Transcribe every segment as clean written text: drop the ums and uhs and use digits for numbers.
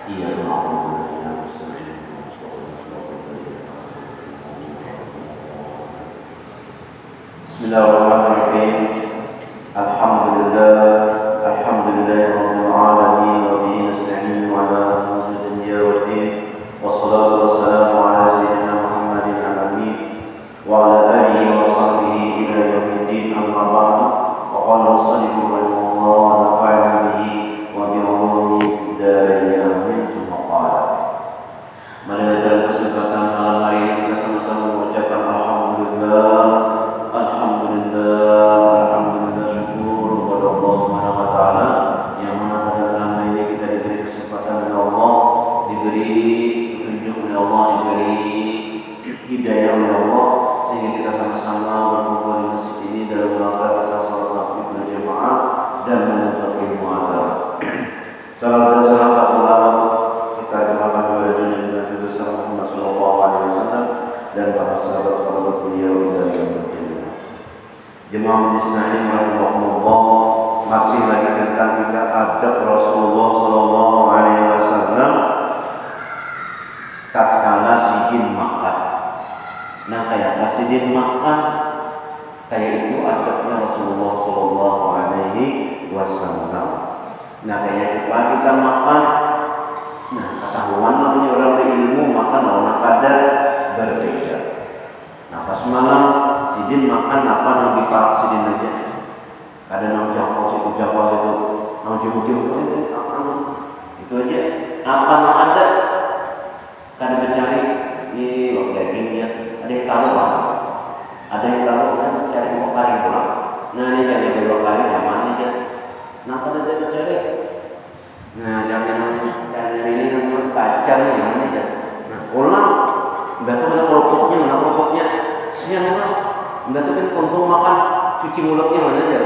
Iya, Bismillahirrahmanirrahim. Alhamdulillah, alhamdulillahirabbil alamin wa bihi nasta'in ala umuri dunya waddin. Wassalatu wassalamu ala sayyidina Muhammadin al-amin wa ala alihi wa sahbihi ila yaumiddin. Amma ba'du. Wa qala sallallahu alaihi wa nafa'ana bihi wa bi ulumi darain amin. Summa qala. Mari dalam kesempatan malam hari ini kita sama-sama mengucapkan alhamdulillah, alhamdulillah syukur kepada Allah Subhanahu wa taala yang mana pada malam hari ini kita diberi kesempatan oleh Allah, diberi petunjuk oleh Allah, diberi hidayah oleh Allah sehingga kita sama-sama berkumpul di masjid ini dalam rangka kita salat maghrib berjamaah dan menuntut ilmu agama. Salam dan salam kita curahkan kepada junjungan Nabi besar Muhammad sallallahu alaihi wasallam dan para sahabat beliau ila yaumil qiyamah. Jemaah majelis taklim rahimakumullah, masih lagi tentang kita adab Rasulullah sallallahu alaihi wasallam tatkala sidin makan. Nah, kayak sidin makan, kayak itu adabnya Rasulullah sallallahu alaihi wasallam. Nah, kayak kita makan, nah ketahuan namanya orang berilmu makan lawan kadar berbeda. Nah, pas malam sidin makan apa nang diparak sidin aja. Ada nang jangkau situ, nang jauh-jauh itu aja. Apa nang ada? Kada mencari di lok dagingnya. Ada yang tahu lah. Ada yang tahu kan cari mau karing pulang. Nah, ini jadi belok karing nyaman aja. Nah, pada dia cari. Nah, jangan cari ini namanya kacang yang aja. Nah, ulang. Berarti ada keropoknya, mana keropoknya? Siang mana? Berarti kan kontung makan, cuci mulutnya mana aja?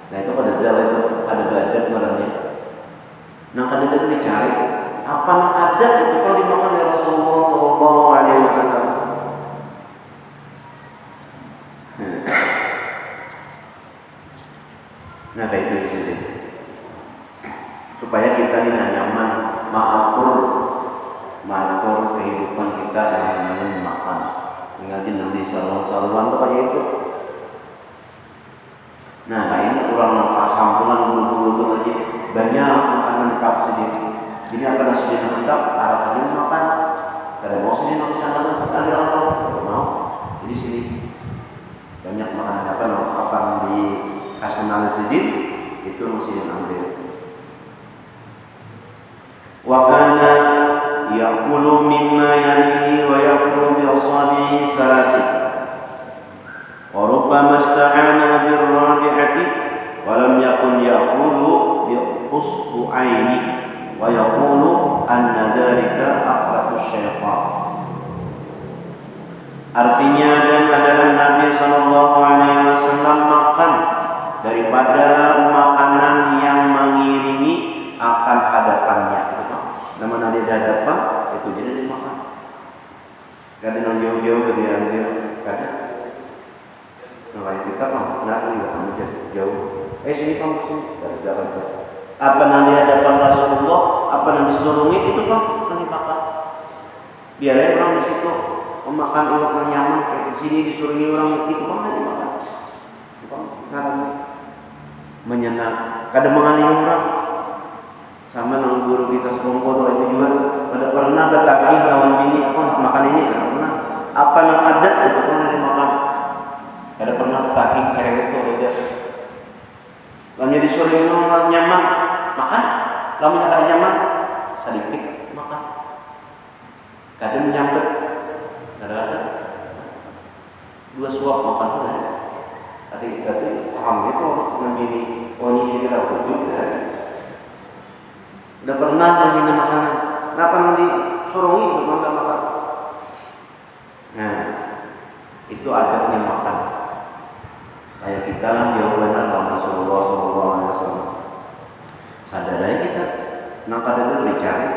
Nah, itu pada jalan itu ada badat barangnya. Nah, kadang itu dicari. Apa yang ada itu kalau dimakan oleh Rasulullah sallallahu alaihi wasallam. Nah, kayak itu di sini. Supaya kita ini nyaman, mengatur kehidupan kita dengan makan. Ngaji nanti saluran tuh kayak itu. Nah, ini orang yang paham tuh dulu lagi banyak makanan dipakai sedikit. Jadi apa nasi di kita arahnya makan. Kada mau sini nang sana tuh ada apa? Mau. Jadi sini banyak makanan apa yang di kasenal sedikit itu mesti diambil. Wa kana yaqulu mimma yalihi wa yaqulu bi asabihi salasi. Wa rubbama ista'ana bir rabi'ati wa lam yakun yaqulu bi usbu'aini wa yaqulu anna dzalika aqlatus syaitan. Artinya, dan adalah Nabi sallallahu alaihi wasallam makan daripada makanan yang mengiringi akan hadapannya. Nama Nabi di hadapan itu jadi dimakan. Kadang yang jauh-jauh dia ambil, kadang. Nah, kita nah juga kami jauh. Sini sini dari jalan ke. Apa yang di hadapan Rasulullah, apa yang disulungi itu yang dimakan. Biarlah orang di situ memakan iwak yang nyaman, kayak di sini disulungi orang itu yang dimakan. Itu karena menyenang. Kadang mengalih orang. Sama dengan guru kita sekompol itu juga pada pernah bertagih lawan bini, aku nak makan ini, tidak pernah. Apa yang ada itu pernah dimakan. Kada pernah bertagih cewek itu aja. Lalu disuruh orang nyaman makan, lalu kada nyaman sedikit makan. Kada menyambut, ada dua suap makan pun ada. Berarti paham itu dengan bini, ini kita wujud ya. Udah pernah menghina makanan, kenapa yang disurungi itu makan? Nah, itu adabnya makan. Kayak kita lah jauh benar sama Rasulullah sallallahu alaihi wasallam. Sadar aja kita, kenapa itu dicari.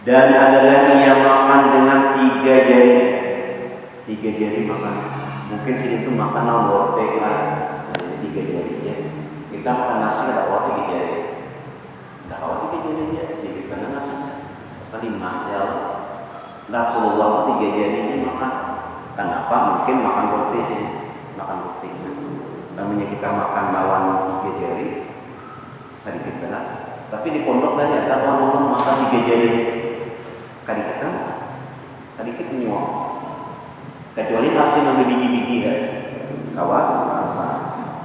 Dan adalah ia makan dengan 3 jari. 3 jari makan. Mungkin sini tuh makan wortel kan, 3 jarinya. Kita makan nasi ada wortel 3 jari. jadi dia sedikit karena nasinya selimah ya Allah. Rasulullah 3 jari ini makan. Kenapa? Mungkin makan roti sini, makan roti. Namanya kita makan lawan 3 jari sedikit benar. Tapi di pondok tadi ada orang makan 3 jari. Kadikit kan? Kadikit nyuap. Kecuali nasi yang biji-biji kan. Kawas, rasa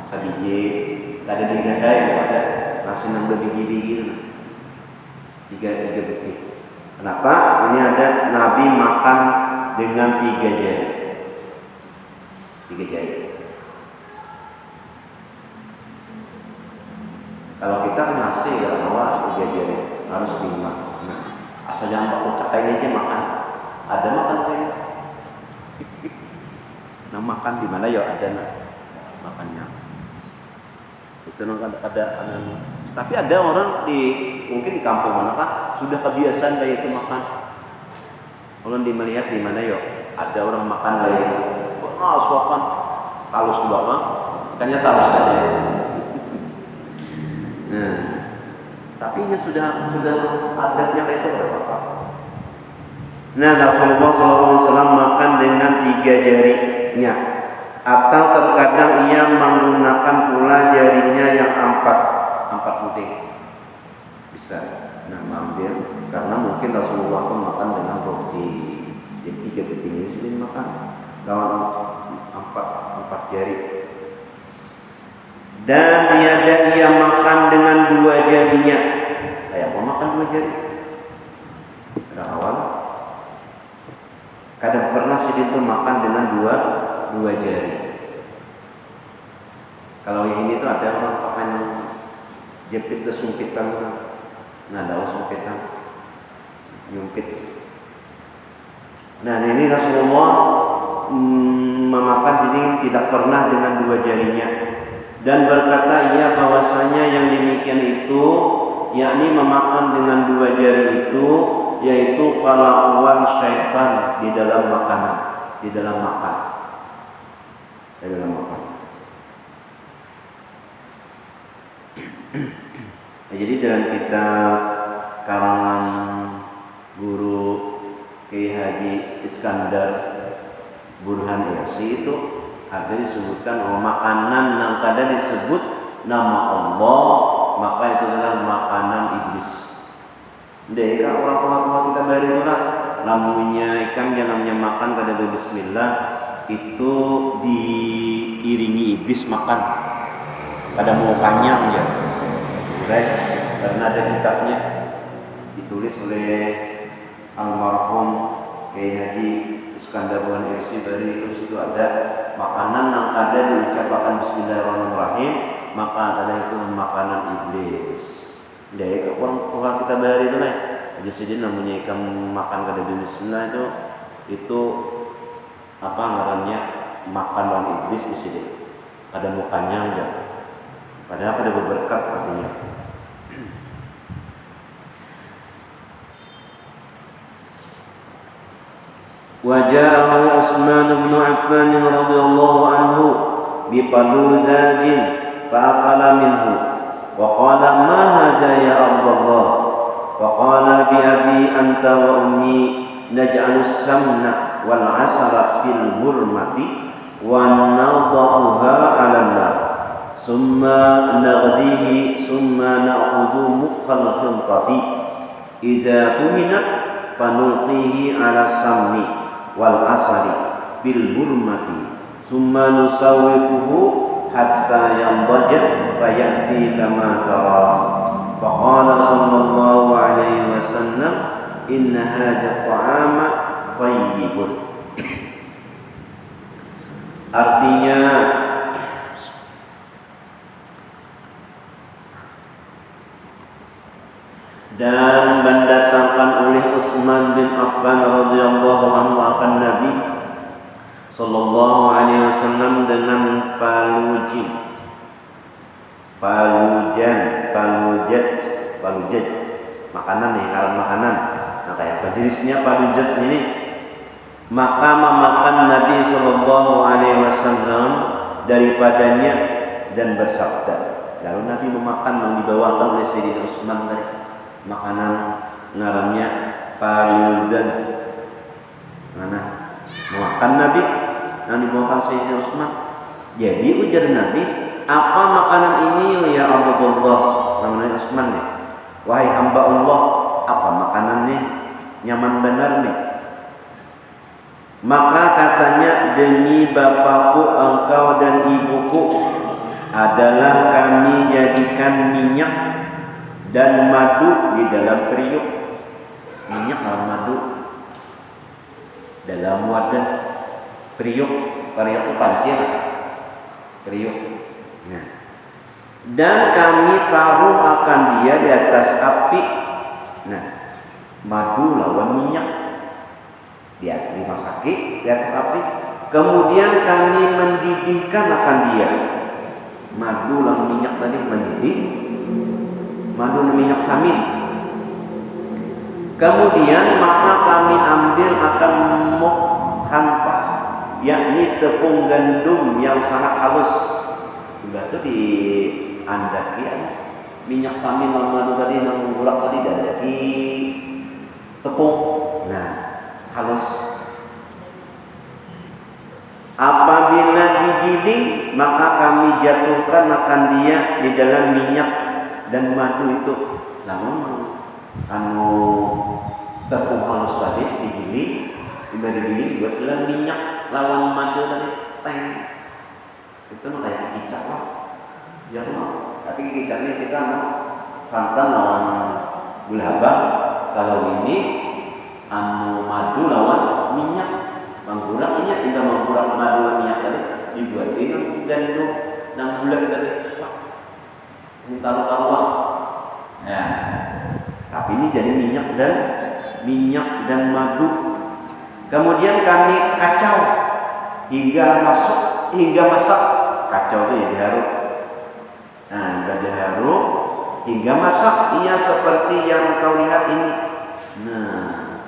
sabiji, ada di gadai ada nasi yang biji-biji. 3 butir. Kenapa? Ini ada Nabi makan dengan 3 jari. 3 jari. Kalau kita kan nasi ya awal 3 jari harus 5. Nah, asal jangan pakai cakai aja makan. Ada makan kayak nah makan di mana ya ada makannya. Itu ada tapi ada orang di mungkin di kampung mana kan sudah kebiasaan kayak itu makan. Kalau melihat di mana ya ada orang makan kayak itu. Wah, suapan talus di belakang, makanya talus saja. Nah, tapi ini sudah adatnya kayak itu berapa apa? Nah, Rasulullah SAW makan dengan 3 jarinya, atau terkadang ia menggunakan pula jarinya yang 4 penting. Bisa. Nah, ambil karena mungkin Rasulullah itu makan dengan roti. Jadi 3 pentingnya sudah makan. Lawan 4 jari. Dan tiada ia makan dengan 2 jarinya. Kayak mau makan 2 jari. Awal. Kadang pernah Sidin itu makan dengan 2 jari. Kalau yang ini tuh ada orang pakai jepit ke sumpitan, ada sumpitan, nyumpit. Nah ini Rasulullah memakan Sidin tidak pernah dengan 2 jarinya. Dan berkata ia bahwasanya yang demikian itu yakni memakan dengan 2 jari itu yaitu kelakuan syaitan di dalam makanan, di dalam makan. Jadi dalam kitab karangan guru Kiai Haji Iskandar Burhan Yasi itu ada disebutkan makanan yang kada disebut nama Allah maka itu adalah makanan iblis. Dek, orang tua-tua kita bari itu lah namanya ikan yang namanya makan kada bismillah itu diiringi iblis makan kada mau kanyang ya. Right? Karena ada kitabnya ditulis oleh almarhum Kiai Haji Iskandar Burhan Yasi dari itu ada makanan yang kada diucapkan bismillahirrahmanirrahim maka adalah itu makanan iblis. Dek, orang tua kita bahari itu lah. Aja sedih namanya ikan makan kada bismillah itu apa ngarannya makanan iblis di sini. Kada mau kanyang ya. Padahal kada berberkat artinya. Wajahu Utsman bin Affan radhiyallahu anhu biqaludajin fa'aqala minhu wa qala ma hadha ya Abdullah wa qala bi abi anta wa ummi naj'alu samna wal 'asala bil burmati wa nadhaha 'ala an-nar summa naghdihi summa na'khudhu mukhal khintati idza tuhinat fanulqihi 'ala samni wal asali bil burmati summa nusawwifuhu hatta yandaja fayati kama tara faqala sallallahu alaihi wasallam inna hadha ta'ama tayyibun. Artinya dan mendatangkan oleh Utsman bin Affan radhiyallahu anhu akan Nabi sallallahu alaihi wasallam dengan palujat makanan nih, ngaran makanan. Nah kayak apa jenisnya palujat ini? Maka memakan Nabi sallallahu alaihi wasallam daripadanya dan bersabda. Lalu Nabi memakan yang dibawakan oleh Sayyidina Utsman tadi. makanan ngarannya paludan. Mana makan Nabi yang dibawakan Sayyidina Utsman. Jadi ujar Nabi, apa makanan ini ya Abdullah, namanya Utsman nih. Wahai hamba Allah, apa makanannya? Nyaman benar nih. Maka katanya, demi bapakku, engkau dan ibuku adalah kami jadikan minyak dan madu di dalam periuk. Minyak dan madu dalam wadah periuk. Periuk itu pancir. Periuk. Nah. Dan kami taruh akan dia di atas api. Nah, madu lawan minyak dimasaki di atas api. Kemudian kami mendidihkan akan dia. Madu lawan minyak tadi mendidih. Madu dan minyak samin. Kemudian maka kami ambil akan mukhantah, yakni tepung gandum yang sangat halus. Udah itu diandaki minyak samin lawan madu tadi nang gulak tadi diandaki tepung. Nah, halus. Apabila digiling, maka kami jatuhkan akan dia di dalam minyak dan madu itu. Namun tepung halus tadi digiling, udah digiling buat dalam minyak lawan madu tadi teng. Itu mah kayak kicap lah. Ya mah, tapi kicapnya kita mau santan lawan gula abang. Kalau ini madu lawan minyak. Manggurak ini tidak manggurak madu lawan minyak tadi dibuatin gandum dan gula tadi. Ini taruh-taruhan. Ya. Tapi ini jadi minyak dan madu. Kemudian kami kacau hingga masak. Kacau itu ya diharu. Nah, sudah diharu hingga masak. Ia seperti yang kau lihat ini. Nah,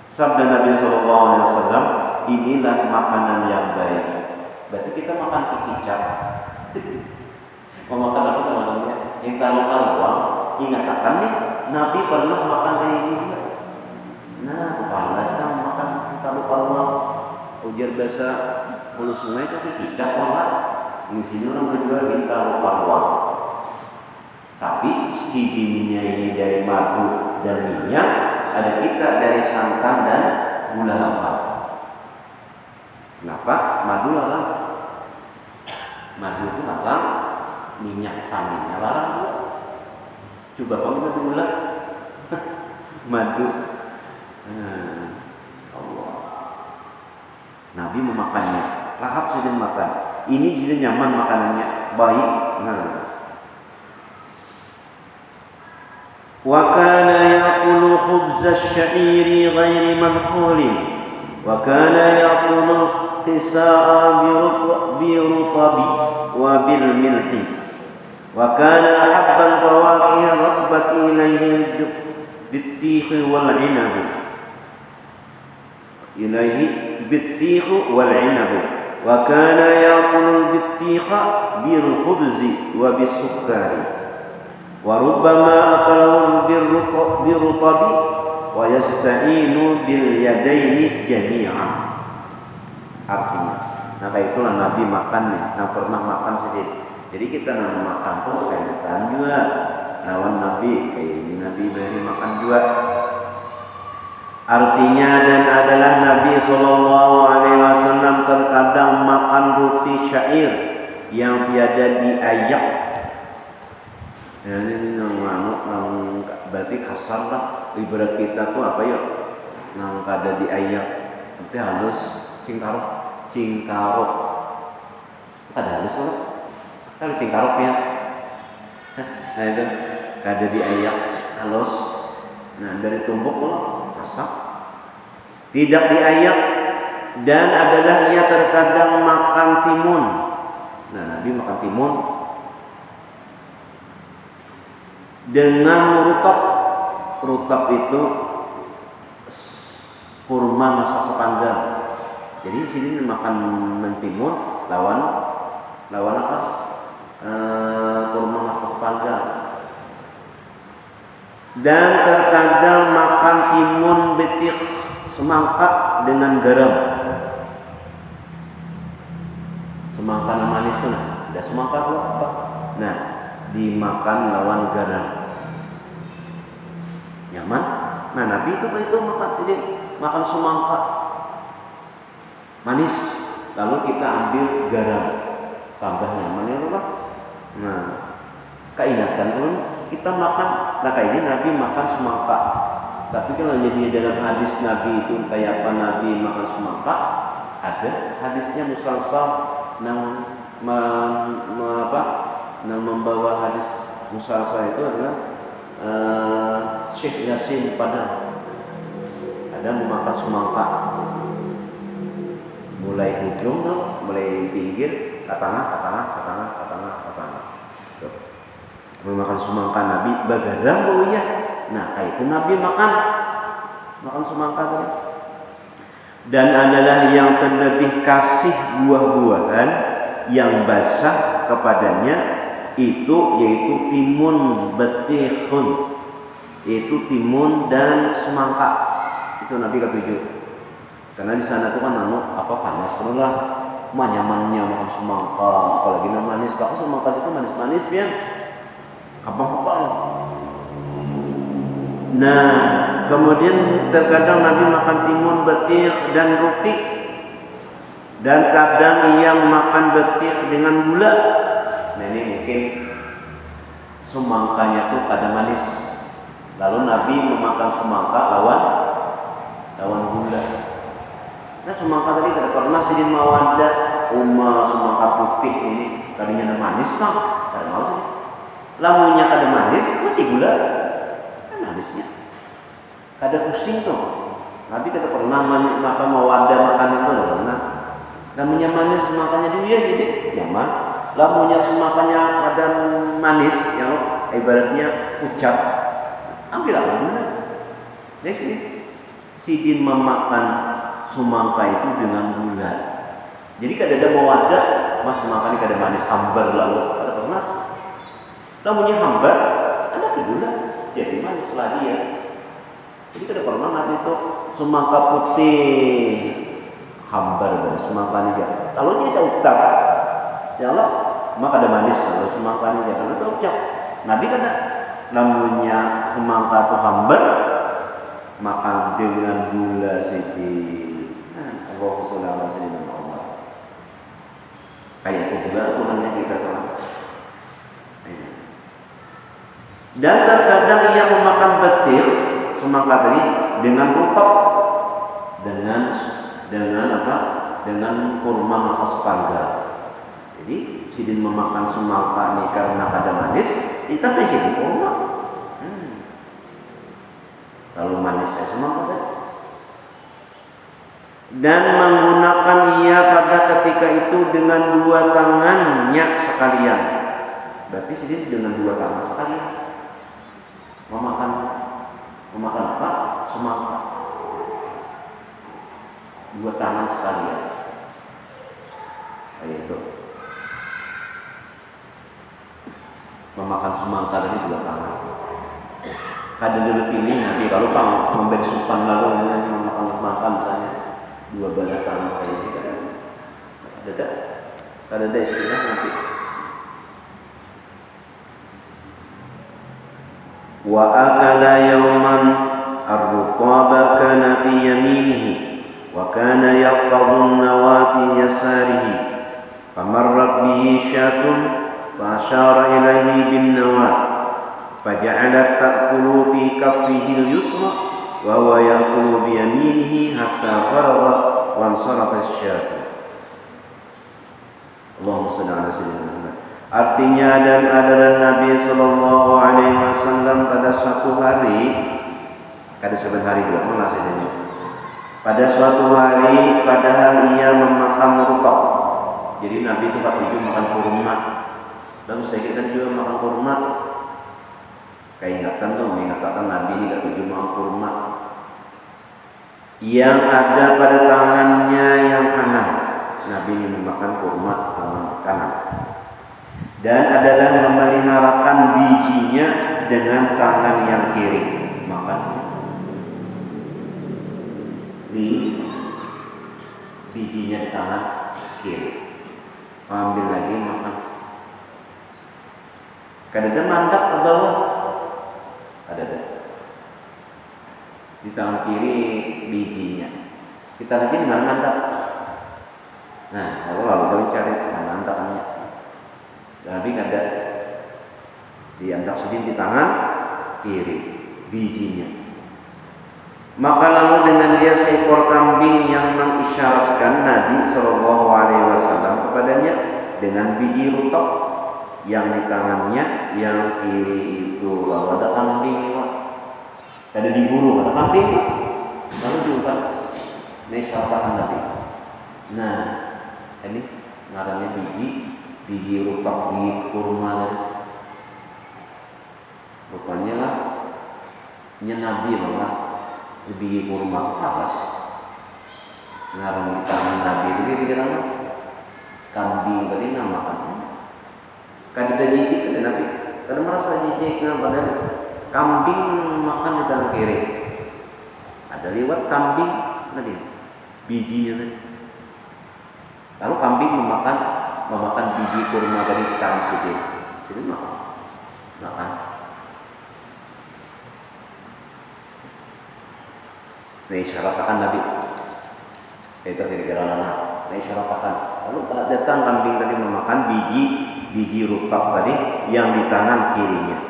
sabda Nabi SAW, inilah makanan yang baik. Berarti kita makan kicap. Mau makan apa teman-teman? Yang taruh-taruh. Ingat akan nih, Nabi pernah makan kayak ini juga. Nah, kepala kita makan taruh-taruh. Ujar bahasa Hulu Sungai itu kicap banget. Di sini orang berjual kita taruh-taruh. Tapi skidimnya ini dari madu dan minyak, ada kita dari santan dan gula abang. Kenapa? Madu larang. Madu itu larang, minyak saminnya larang. Coba kamu udah gula madu. Allah. Nabi memakannya. Lahap sudah makan. Ini sudah nyaman makanannya, baik. Nah. Wa kana yaqulu khubz asy-sya'iri ghairi manhulin wa kana yaqulu tisa'a bi rutabi wa bil milhi wa kana ahabba al-fawakih rabbati ilayhi bit-tikh wal 'inab wal 'inab wa kana yaqulu bit-tikh bil khubzi wa bis sukkari wa rubbama akalahu birrutabi wa yasta'inu bil yadaini jami'an. Artinya, nah itulah Nabi makan nih, nah pernah makan sedikit. Jadi kita nak makan tuh kaitan juga lawan Nabi, kayak ini Nabi beri makan juga. Artinya dan adalah Nabi SAW terkadang makan roti syair yang tiada diayak. Ya, ini berarti kasar lah. Ibarat kita tuh apa ya? Nang kada diayak, berarti halus, cingkarok. Kada halus kan? Kalau cingkarok ya. Nah itu kada diayak, halus. Nah dari tumbuk loh, kasar. Tidak diayak dan adalah ia terkadang makan timun. Nah Nabi makan timun dengan rutab itu kurma masa sepanggang. Jadi sini makan mentimun lawan apa? Kurma masa sepanggang. Dan terkadang makan timun betik semangka dengan garam. Semangka manis tuh, ada semangka tuh apa? Nah, dimakan lawan garam. Nyaman? Nah, Nabi itu makan semangka manis, lalu kita ambil garam, tambah nyaman ya Pak. Nah, keingatan pun kita makan. Nah, kayak ini Nabi makan semangka. Tapi kalau jadi dalam hadis Nabi itu kayak apa Nabi makan semangka, ada hadisnya musalsal yang membawa hadis musalsal itu adalah Syekh Yasin Padang. Ada memakan semangka, mulai ujung tuh, mulai pinggir, ke tengah. Memakan semangka Nabi bagaram bu ya. Nah, kayak itu Nabi makan semangka tadi. Dan adalah yang terlebih kasih buah-buahan yang basah kepadanya itu yaitu timun betihun, yaitu timun dan semangka. Itu Nabi ketujuh. Karena di sana tuh kan panas kalau lah nyamannya makan semangka, apalagi manis. Bahkan semangka itu manis-manis ya. Abang-abang. Nah, kemudian terkadang Nabi makan timun betih dan roti, dan kadang yang makan betih dengan gula. Nah, ini mungkin semangkanya tuh kadang manis, lalu Nabi memakan semangka lawan gula. Nah, semangka tadi kada pernah sidin mawadah semangka putih ini tadinya manis bang, kada mau sih. Lamunnya kada manis, mesti gula. Kan manisnya. Kada pusing tuh. Nabi kada pernah mawadah makanan tuh, kada pernah. Lamunnya manis makanya dia sih nyaman. Lamunnya semakanya kada manis, yang ibaratnya ucap, ambil apa gula. Jadi sini sidin memakan semangka itu dengan gula. Jadi kada ada mawadah, mas makan kada manis hambar lalu kada pernah. Lamunnya hambar, ada gula, jadi manis lah dia. Jadi kada pernah Nabi itu semangka putih hambar dan semangka dia. Kalau dia ucap, ya Allah, maka ada manis kalau semangka dia. Kalau dia ucap, Nabi kada. Lamunnya semangka itu hambar, makan dengan gula sedikit. Allahumma sholli ala sayyidina Muhammad. Kayak itu juga kurangnya kita tuh. Dan terkadang ia memakan betis semangka tadi dengan rutab, dengan kurma masa sepanggal. Jadi sidin memakan semangka ini karena kada manis, tapi sidin kurma. Kalau manis saya semangka tadi. Dan menggunakan ia pada ketika itu dengan dua tangannya sekalian. Berarti sidin dengan dua tangan sekalian. Memakan apa? Semangka. Dua tangan sekalian. Kayak itu. Memakan semangka tadi dua tangan. Kadang dulu pilih nanti kalau Bang memberi supan lalu memakan semangka misalnya dua belah tangan kayak ini ada istilah nanti. Wa akala yawman ar-ruqaba kana bi yaminihi wa kana yaqfadhu an-nawabi yasarihi famarrat bihi syatun fa asyara ilaihi bin nawab faja'alat ta'kulu fi kaffihi al-yusra wa huwa yaqulu bi yaminihi hatta faragha wa ansarafa asy-syatu. Allahumma shalli ala sayyidina Muhammad. Artinya dan adalah Nabi sallallahu alaihi wasallam pada suatu hari, kada saben hari dia mengasih ini. Pada suatu hari padahal ia memakan rutab. Jadi Nabi itu ketujuh makan kurma. Dan saya kita juga makan kurma. Keingatan tuh mengatakan Nabi ini ketujuh makan kurma. Yang ada pada tangannya yang kanan. Nabi ini memakan kurma tangan kanan. Dan adalah memeliharakan bijinya dengan tangan yang kiri. Makan di bijinya di tangan kiri. Ambil lagi makan. Kadang mandak ke bawah. Ada. Di tangan kiri bijinya. Kita lagi di mana mandak? Nah, lalu kita cari mana mandaknya. Tapi ada di andak sudin di tangan kiri bijinya. Maka lalu dengan dia seekor kambing yang mengisyaratkan Nabi Shallallahu Alaihi Wasallam kepadanya dengan biji rutab yang di tangannya yang kiri itu. Lalu ada kambing, ada diburu, ada kambing, lalu diungkap, ini isyaratkan Nabi. Nah, ini ngarannya biji rutab di kurma. Rupanya lah, ini Nabi lah. Biji kurma atas ngarang di tangan Nabi itu kira-kira kambing tadi namakan kan ada jijik kan Nabi kadang merasa jijik nggak padahal kambing makan di tangan kiri ada lewat kambing tadi bijinya tadi lalu kambing memakan biji kurma tadi di tangan jadi makan. Nah isyaratkan Nabi itu kira-kira nah isyaratkan lalu datang kambing tadi memakan biji rutab tadi yang di tangan kirinya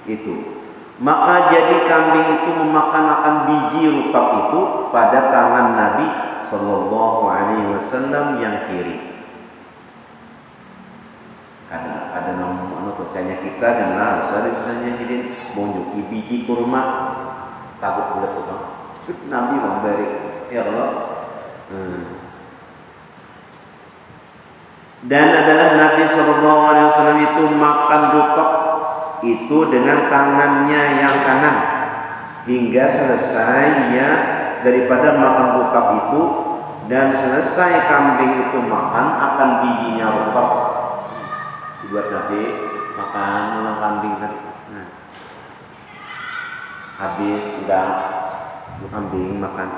itu maka jadi kambing itu memakan akan biji rutab itu pada tangan Nabi Sallallahu Alaihi Wasallam yang kiri. Ada nama percaya kita dan lah saya misalnya sidin mau nyuki biji kurma takut bulat tuh bang. Nabi memberi ya Allah. Dan adalah Nabi Sallallahu Alaihi Wasallam itu makan rutab itu dengan tangannya yang kanan hingga selesai ya daripada makan rutab itu dan selesai kambing itu makan akan bijinya rutab buat Nabi makan kambing kan. Nah, habis udah kambing makan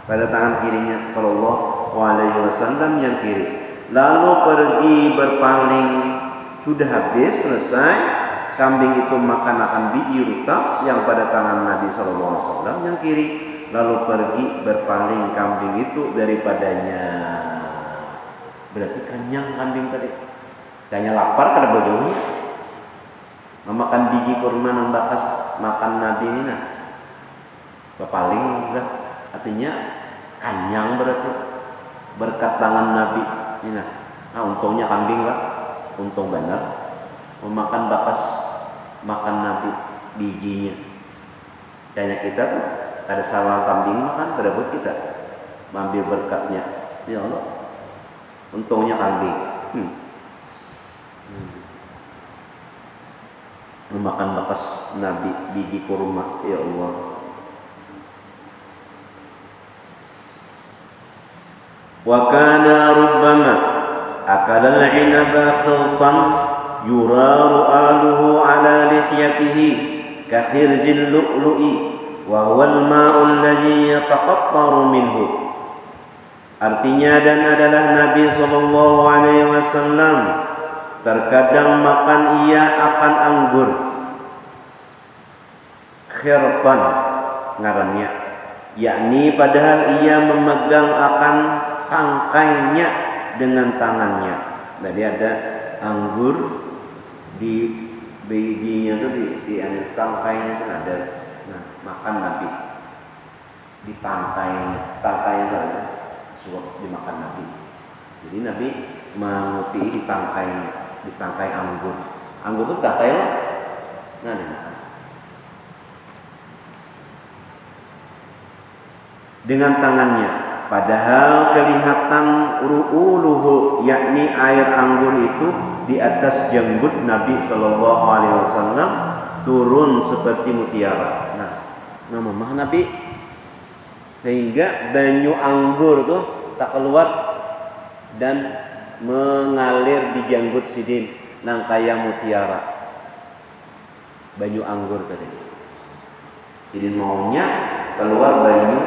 pada tangan kirinya Sallallahu Alaihi Wasallam yang kiri lalu pergi berpaling sudah habis selesai kambing itu makan akan biji rutab yang pada tangan Nabi Sallallahu Alaihi Wasallam yang kiri lalu pergi berpaling kambing itu daripadanya berarti kenyang kambing tadi tanya lapar kada berjauhnya memakan biji kurma yang bakas makan Nabi ini nah paling udah artinya kanyang berarti berkat tangan Nabi ini nah untungnya kambing lah untung benar memakan bakas makan Nabi bijinya kayaknya kita tuh ada salah kambing makan berebut kita ambil berkatnya ya Allah untungnya kambing memakan bakas Nabi biji kurma ya Allah. Wa kana rubbama akala al-'inaba khiltan yuraru aluhu ala lihyatihi ka khirzil lu'lu'i wa huwa al-ma'u alladhi yataqattaru minhu. Artinya dan adalah Nabi sallallahu alaihi wasallam terkadang makan ia akan anggur khirtan ngarannya yakni padahal ia memegang akan tangkainya dengan tangannya. Jadi ada anggur di bijinya tuh di tangkainya tuh ada. Nah, makan Nabi di tangkainya tuh ada suap dimakan Nabi. Jadi Nabi menguti di tangkai anggur. Anggur itu tangkai loh. Nah, dimakan. Dengan tangannya. Padahal kelihatan ru'uluhu yakni air anggur itu di atas janggut Nabi Sallallahu Alaihi Wasallam turun seperti mutiara. Nah, nama Nabi sehingga banyu anggur tuh tak keluar dan mengalir di janggut sidin nang kaya mutiara. banyu anggur tadi. Jadi maunya keluar banyu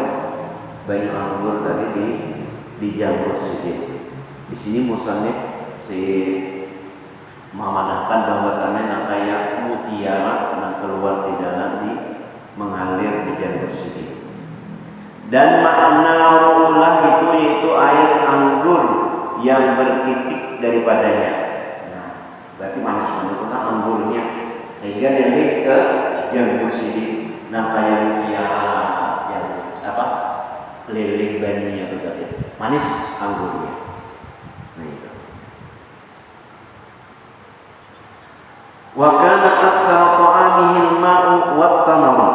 anggur tadi di janggut sidin. Di sini musannif si memandangkan bahwa tanah kayak mutiara yang keluar di dalam mengalir di janggut sidin. Dan makna ru'ulah itu yaitu air anggur yang bertitik daripadanya. Nah, berarti manis menurut anggurnya sehingga leleh ke janggut sidin. Nah, kayak mutiara yang leleh bannya itu tadi. Manis anggurnya. Nah itu. Wa kana aktsara ta'amihi al-ma'u wat-tamaru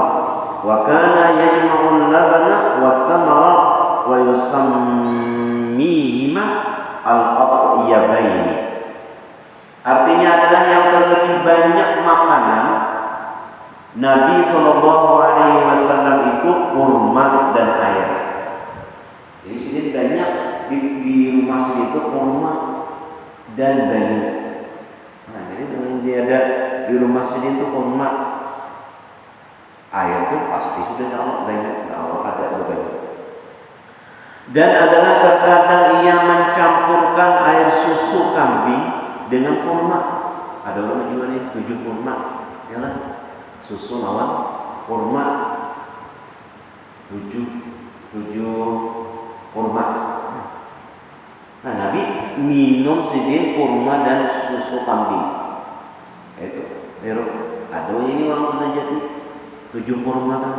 wa kana yajma'u al-labana wat-tamara wa yusammihima al-atyabaini. Artinya adalah yang terlebih banyak makanan Nabi Shallallahu Alaihi Wasallam itu kurma dan air. Jadi sini banyak di rumah sini itu kurma dan banyu. Nah, jadi dia ada di rumah sini itu kurma, air itu pasti sudah nyala banyak, ada banyak. Dan adalah terkadang ia mencampurkan air susu kambing dengan kurma. Ada orang juga nih 7 kurma, ya kan? Susu lawan kurma, 7 kurma. Nah, Nabi minum sidin kurma dan susu kambing. Itu, ada ini orang sudah jadi 7 kurma kan.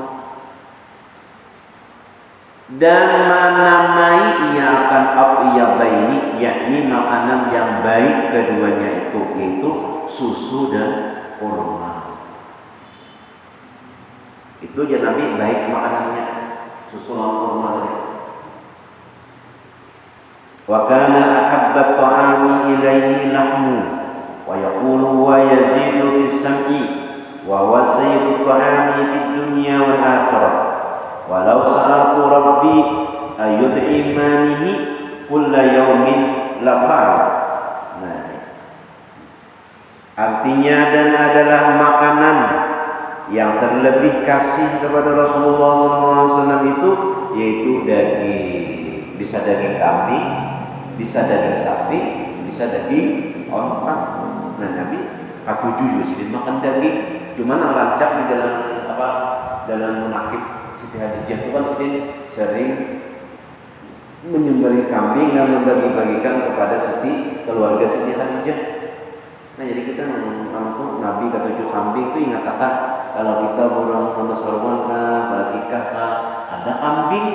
Dan menamai ia akan atyabaini, yakni makanan yang baik keduanya itu, yaitu susu dan kurma. Itu ya Nabi baik makanannya, susu dan kurma tadi. Wa kana ahabba ta'ami ilaihi lahmu wa yaqulu wa yazidu bis-sam'i wa wasayyidu ta'ami fid dunya wal akhirah. Walau sa'atu rabbi ayud'imanihi kulla yaumin lafa'al. Nah, artinya dan adalah makanan yang terlebih kasih kepada Rasulullah SAW itu yaitu daging. Bisa daging kambing, bisa daging sapi, bisa daging onta. Nah, Nabi katujuh juga sedih makan daging. Cuman rancak di dalam menakib Siti Khadijah itu kan sering menyembelih kambing dan membagi-bagikan kepada keluarga Siti Khadijah. Nah, jadi kita mengaku Nabi ketujuh kambing itu ingatkan kalau kita bulan sorban bagikah ada kambing,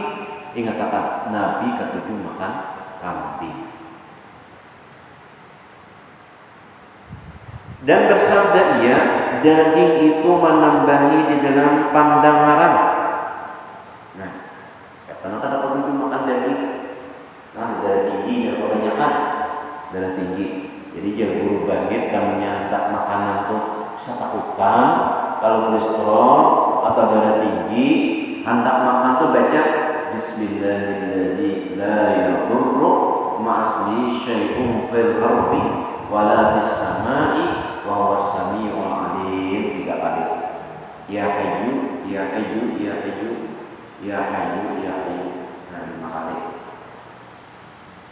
ingatkan Nabi ketujuh makan kambing. Dan bersabda ia, daging itu menambahi di dalam pandangaran. Nah, siapa nak ada ketujuh makan daging? Nah, darah tinggi ya kebanyakan darah tinggi. Jadi jangan buru banget dan menyandak makanan tuh bisa takutkan kalau kolesterol atau darah tinggi. Hendak makan tuh baca Bismillahirrahmanirrahim la yadurru ma'asmi syai'un fil ardi wala bis samai wa huwas samiul alim 3 kali. Ya hayyu ya hayyu ya hayyu ya hayyu ya hayyu. Nah, 5 kali.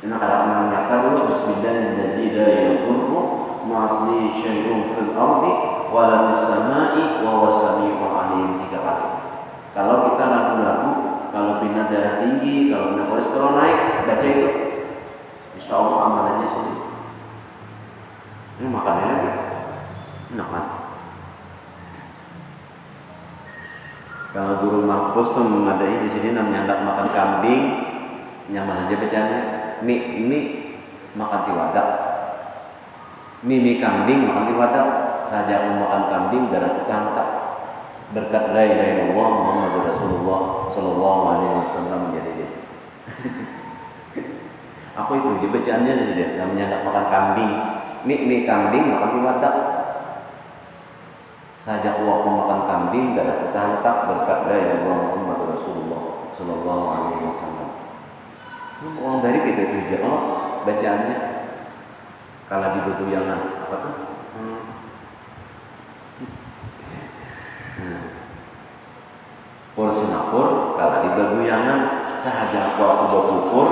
Ini kalau nyata dulu Bismillahirrahmanirrahim la yadurru ma'asmi syai'un fil ardi wala bis samai wa huwas samiul alim 3 kali. Kalau kita ragu-ragu, kalau pindah darah tinggi, kalau pindah kolesterol naik, baca itu. Insya Allah amalannya sini. Ini makannya lagi, enak kan? Kalau guru Mahfuz tuh memadai di sini namanya hendak makan kambing, nyaman aja bacanya. Mie makan tiwadak, mie kambing makan tiwadak. Saja mau makan kambing darah kita hantar. Berkat la ilaha illallah Muhammadur Rasulullah sallallahu alaihi wasallam menjadi dia. Apa itu? Dia bacaannya saja namanya hendak makan kambing. Mie kambing makan tiwadak. Sajak waktu makan kambing gak ada hantar berkat la ilaha illallah Muhammadur Rasulullah sallallahu alaihi wasallam. Orang dari kita itu jawab bacaannya. Kalau di buku yang apa tuh? porsi napur kalau di baguyangan sahaja aku berpupur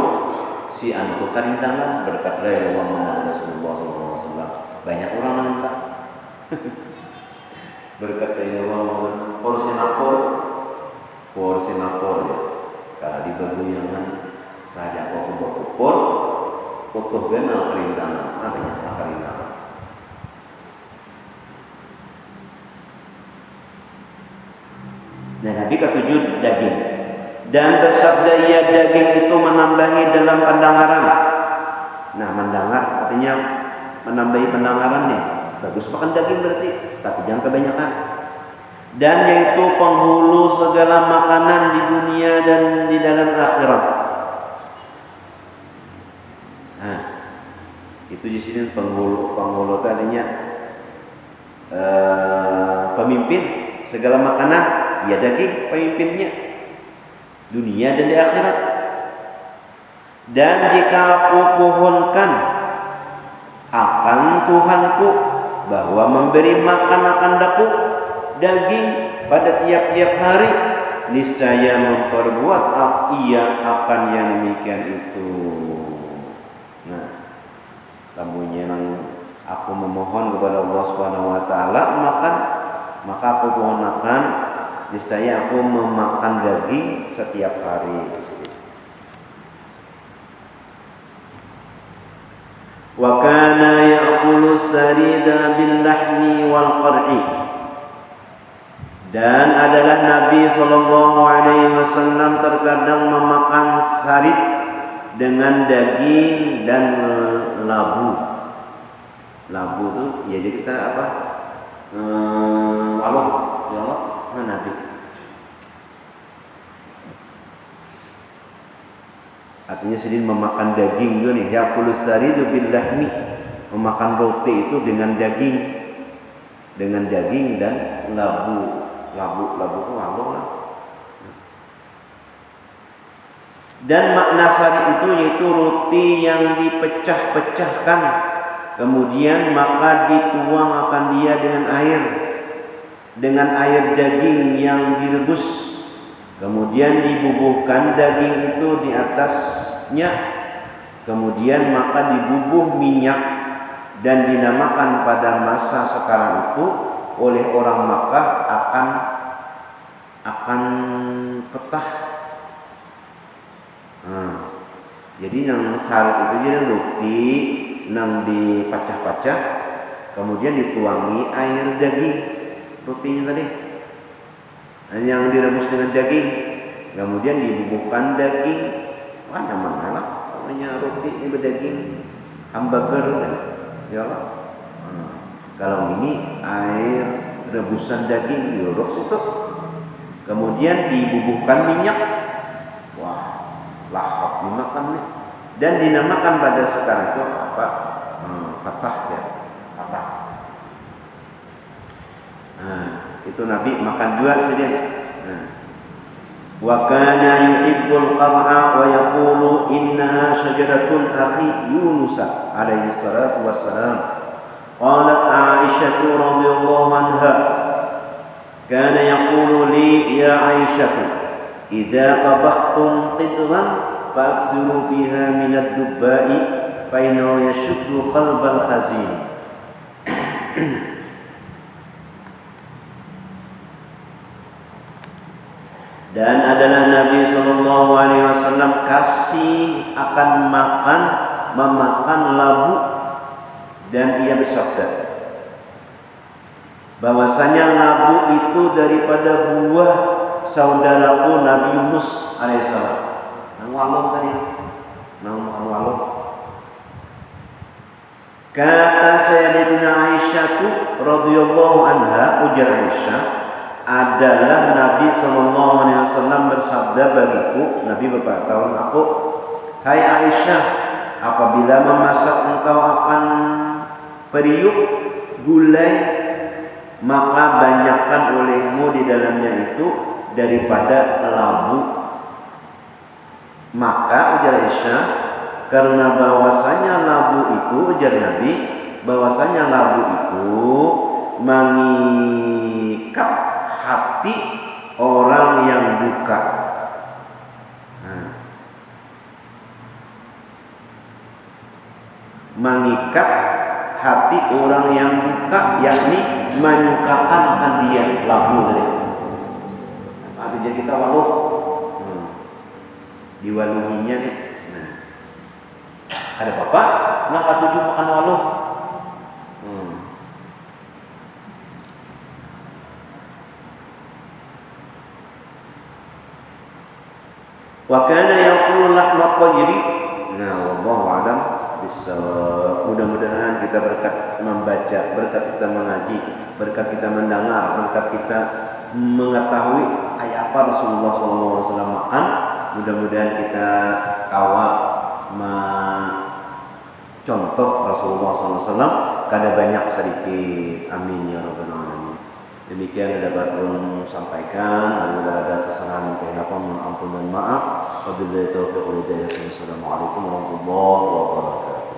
si anu karintangan berkat dari Allah Muhammad Rasulullah SAW. Banyak orang nangka berkat dari Allah Muhammad porsi napur ya. Kalau di baguyangan sahaja aku berpupur utuh benar karintangan adanya karintangan. Dan Nabi ketujuh daging. Dan bersabda ia daging itu menambahi dalam pendengaran. Nah, mendengar artinya menambahi pendengaran nih. Bagus makan daging berarti, tapi jangan kebanyakan. Dan yaitu penghulu segala makanan di dunia dan di dalam akhirat. Nah, itu di sini penghulu artinya pemimpin segala makanan. Ya daging pemimpinnya dunia dan di akhirat. Dan jika aku pohonkan akan Tuhanku bahwa memberi makan akan daku daging pada tiap-tiap hari, niscaya memperbuat ia akan yang demikian itu. Nah, tamunya aku memohon kepada Allah Subhanahu wa taala makan, maka aku pohonkan niscaya aku memakan daging setiap hari. Wa kana ya'kulu sarida bil lahmi wal qar'i. Dan adalah Nabi sallallahu alaihi wasallam terkadang memakan sarid dengan daging dan labu. Labu itu ya jadi kita apa? Allah, ya Allah. Nabi artinya sedih memakan daging juga nih. Yaqulu saridu bil lahmi, memakan roti itu dengan daging dan labu itu Allah lah. Dan makna sari itu yaitu roti yang dipecah-pecahkan kemudian maka dituang akan dia dengan air daging yang direbus, kemudian dibubuhkan daging itu di atasnya, kemudian maka dibubuh minyak dan dinamakan pada masa sekarang itu oleh orang Makkah akan petah. Jadi yang sarit itu jadi roti nang dipacah-pacah, kemudian dituangi air daging. Rotinya tadi yang direbus dengan daging, kemudian dibubuhkan daging. Wah, nyaman lah namanya roti ini berdaging, hamburger kan, ya Allah. Kalau ini air rebusan daging dirodok situ, kemudian dibubuhkan minyak. Wah, lahap dimakan nih. Dan dinamakan pada sekarang itu apa? Fatah ya, fatah. Itu Nabi makan juga sedih. Wa kana yuhibbul qar'a wa yaqulu innaha syajaratun akhi Yunus alaihi salatu wassalam. Qalat Aisyah radhiyallahu anha kana yaqulu li ya Aisyah idza tabakhtum qidran fa'ksiru biha min ad-dubba'i fa innahu yashuddu qalbal khazin. Dan adalah Nabi sallallahu alaihi wasallam kasih akan memakan labu, dan ia bersabda bahwasanya labu itu daripada buah saudaraku Nabi Yunus alaihissalam. Nang walong tadi, nang walong. Kata Sayyidatina Aisyah radhiyallahu anha, ujar Aisyah, adalah Nabi sallallahu alaihi wasallam bersabda bagiku, Nabi berkata aku, hai Aisyah, apabila memasak engkau akan periuk gulai, maka banyakkan olehmu di dalamnya itu daripada labu. Maka ujar Aisyah, karena bahwasanya labu itu, ujar Nabi, bahwasanya labu itu mengikat hati orang yang buka. Mengikat hati orang yang buka, yakni menyukakan akan dia lagu tadi. Artinya kita waluh, diwaluhinya nih. Nah, ada bapak nggak katuju makan waluh. Wa kana yaqulu lahma tayri. Nah, wallahu a'lam bissawab. Mudah-mudahan kita berkat membaca, berkat kita mengaji, berkat kita mendengar, berkat kita mengetahui ayat apa Rasulullah SAW makan. Mudah-mudahan kita kawal contoh Rasulullah SAW. Kada banyak sedikit. Amin ya rabbal alamin. Demikian dapat pun sampaikan. Apabila ada kesalahan apa mohon ampun dan maaf. Wabillahi taufiq wal hidayah. Assalamualaikum warahmatullahi wabarakatuh.